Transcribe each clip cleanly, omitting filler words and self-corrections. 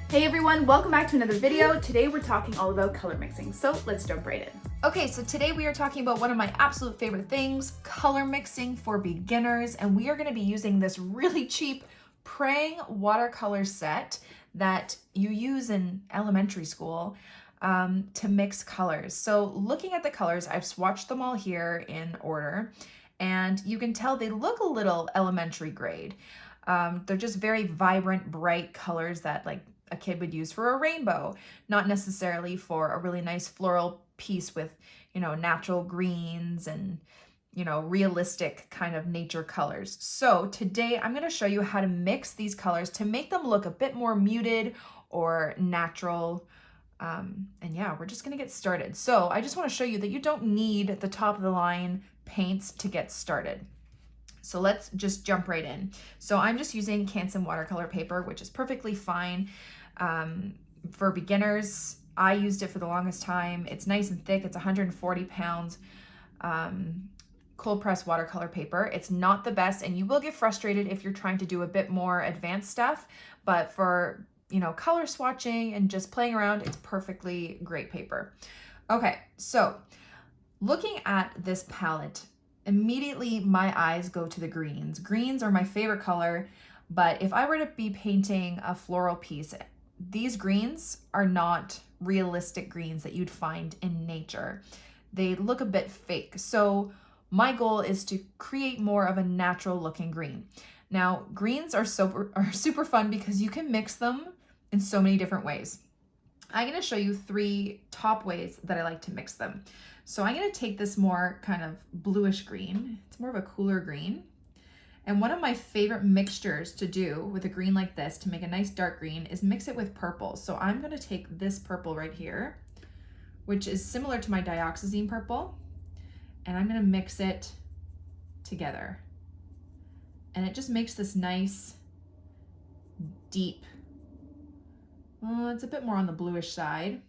Hey everyone, welcome back to another video. Today we're talking all about color mixing, so let's jump right in. Okay, so today we are talking about one of my absolute favorite things, color mixing for beginners, and we are going to be using this really cheap Prang watercolor set that you use in elementary school to mix colors. So looking at the colors, I've swatched them all here in order, and you can tell they look a little elementary grade. They're just very vibrant, bright colors that like a kid would use for a rainbow, not necessarily for a really nice floral piece with, natural greens and, realistic kind of nature colors. So today I'm going to show you how to mix these colors to make them look a bit more muted or natural. And yeah, we're just going to get started. So I just want to show you that you don't need the top of the line paints to get started. So let's just jump right in. So I'm just using Canson watercolor paper, which is perfectly fine for beginners. I used it for the longest time. It's nice and thick. It's 140 pounds cold press watercolor paper. It's not the best, and you will get frustrated if you're trying to do a bit more advanced stuff, but for color swatching and just playing around, it's perfectly great paper. Okay, so looking at this palette, immediately my eyes go to the greens. Greens are my favorite color, but if I were to be painting a floral piece, these greens are not realistic greens that you'd find in nature. They look a bit fake. So my goal is to create more of a natural looking green. Now, greens are super fun because you can mix them in so many different ways. I'm going to show you 3 top ways that I like to mix them. So I'm going to take this more kind of bluish green. It's more of a cooler green. And one of my favorite mixtures to do with a green like this to make a nice dark green is mix it with purple. So I'm going to take this purple right here, which is similar to my dioxazine purple, and I'm going to mix it together. And it just makes this nice, deep, it's a bit more on the bluish side.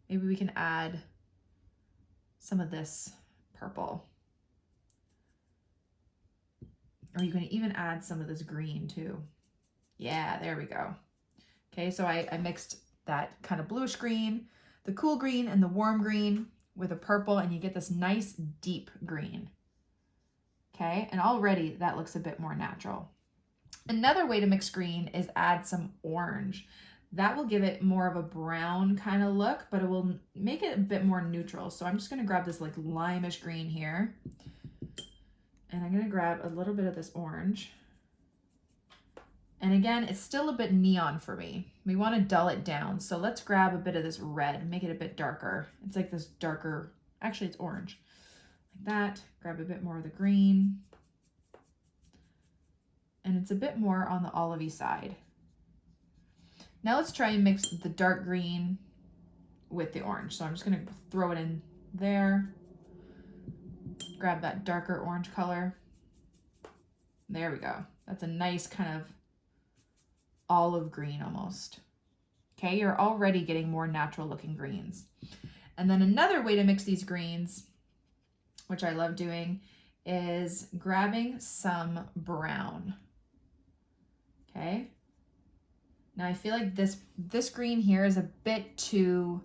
Maybe we can add some of this purple. Or you can even add some of this green too. Yeah, there we go. Okay, so I mixed that kind of bluish green, the cool green and the warm green with a purple, and you get this nice deep green. Okay, and already that looks a bit more natural. Another way to mix green is add some orange. That will give it more of a brown kind of look, but it will make it a bit more neutral. So I'm just gonna grab this like limeish green here. And I'm gonna grab a little bit of this orange. And again, it's still a bit neon for me. We wanna dull it down. So let's grab a bit of this red, make it a bit darker. It's like this darker, actually it's orange. Like that, grab a bit more of the green. And it's a bit more on the olivey side. Now let's try and mix the dark green with the orange. So I'm just gonna throw it in there. Grab that darker orange color. There we go. That's a nice kind of olive green almost. Okay, you're already getting more natural looking greens. And then another way to mix these greens, which I love doing, is grabbing some brown. Okay. Now I feel like this green here is a bit too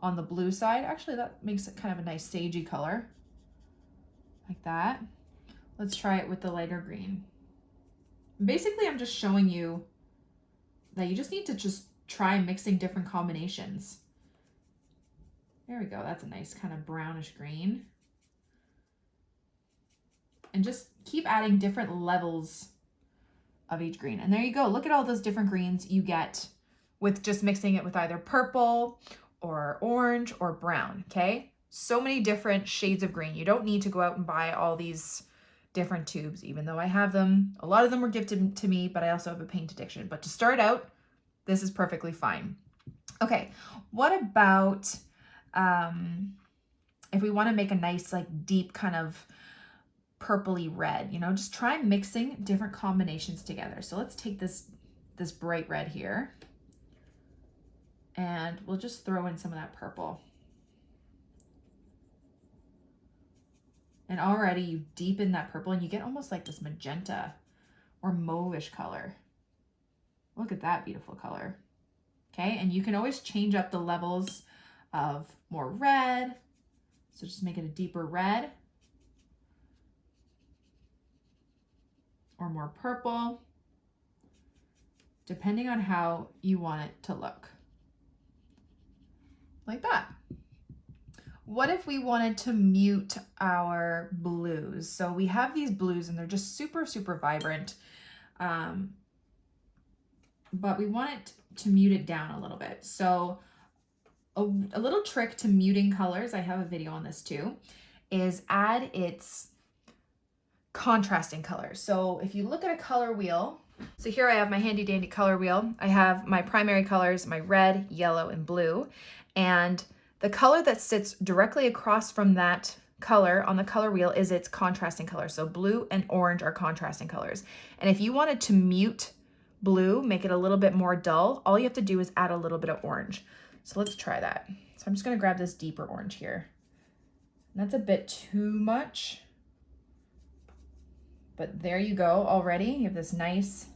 on the blue side. Actually, that makes it kind of a nice sagey color. Like that. Let's try it with the lighter green. Basically, I'm just showing you that you just need to just try mixing different combinations. There we go. That's a nice kind of brownish green. And just keep adding different levels of each green. And there you go. Look at all those different greens you get with just mixing it with either purple or orange or brown, okay? So many different shades of green. You don't need to go out and buy all these different tubes, even though I have them. A lot of them were gifted to me, but I also have a paint addiction. But to start out, this is perfectly fine. Okay, what about if we want to make a nice like deep kind of purpley red, just try mixing different combinations together. So let's take this bright red here, and we'll just throw in some of that purple. And already you deepen that purple and you get almost like this magenta or mauve-ish color. Look at that beautiful color. Okay, and you can always change up the levels of more red. So just make it a deeper red. Or more purple, depending on how you want it to look. Like that. What if we wanted to mute our blues? So we have these blues and they're just super, super vibrant. But we want it to mute it down a little bit. So a little trick to muting colors, I have a video on this too, is add its contrasting colors. So if you look at a color wheel, so here I have my handy dandy color wheel. I have my primary colors, my red, yellow, and blue. And the color that sits directly across from that color on the color wheel is its contrasting color. So blue and orange are contrasting colors. And if you wanted to mute blue, make it a little bit more dull, all you have to do is add a little bit of orange. So let's try that. So I'm just gonna grab this deeper orange here. And that's a bit too much. But there you go already. You have this nice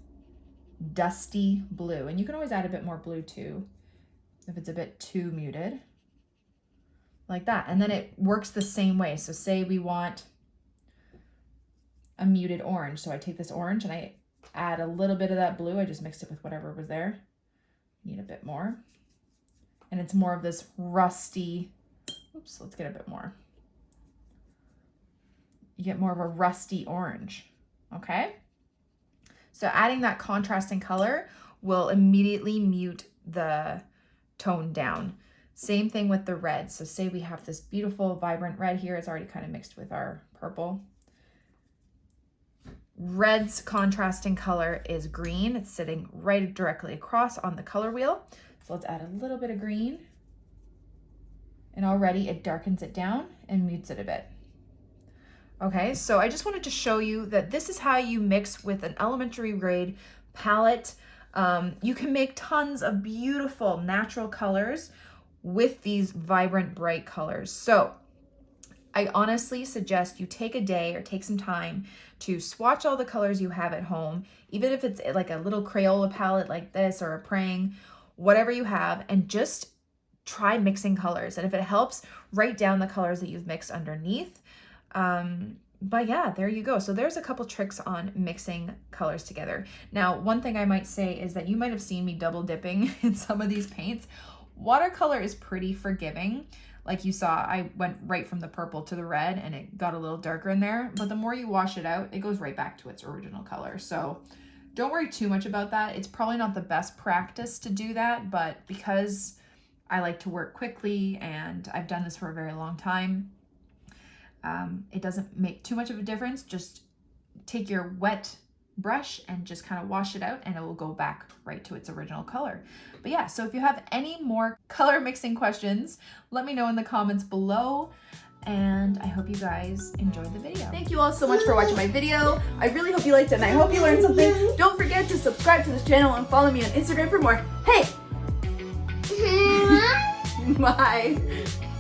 dusty blue. And you can always add a bit more blue too, if it's a bit too muted. Like that. And then it works the same way. So say we want a muted orange. So I take this orange and I add a little bit of that blue. I just mixed it with whatever was there. Need a bit more. And it's more of this rusty, oops, let's get a bit more. You get more of a rusty orange. Okay, so adding that contrasting color will immediately mute the tone down. Same thing with the red. So say we have this beautiful vibrant red here. It's already kind of mixed with our purple. Red's contrasting color is green. It's sitting right directly across on the color wheel. So let's add a little bit of green. And already it darkens it down and mutes it a bit. Okay, so I just wanted to show you that this is how you mix with an elementary grade palette. You can make tons of beautiful natural colors with these vibrant, bright colors. So I honestly suggest you take a day or take some time to swatch all the colors you have at home, even if it's like a little Crayola palette like this or a Prang, whatever you have, and just try mixing colors. And if it helps, write down the colors that you've mixed underneath. But yeah, there you go. So there's a couple tricks on mixing colors together. Now, one thing I might say is that you might have seen me double dipping in some of these paints. Watercolor is pretty forgiving. Like you saw, I went right from the purple to the red and it got a little darker in there, but the more you wash it out, it goes right back to its original color. So don't worry too much about that. It's probably not the best practice to do that, but because I like to work quickly and I've done this for a very long time, it doesn't make too much of a difference. Just take your wet brush and just kind of wash it out and it will go back right to its original color. But yeah, so if you have any more color mixing questions, let me know in the comments below. And I hope you guys enjoyed the video. Thank you all so much for watching my video. I really hope you liked it and I hope you learned something. Don't forget to subscribe to this channel and follow me on Instagram for more. Hey! Bye!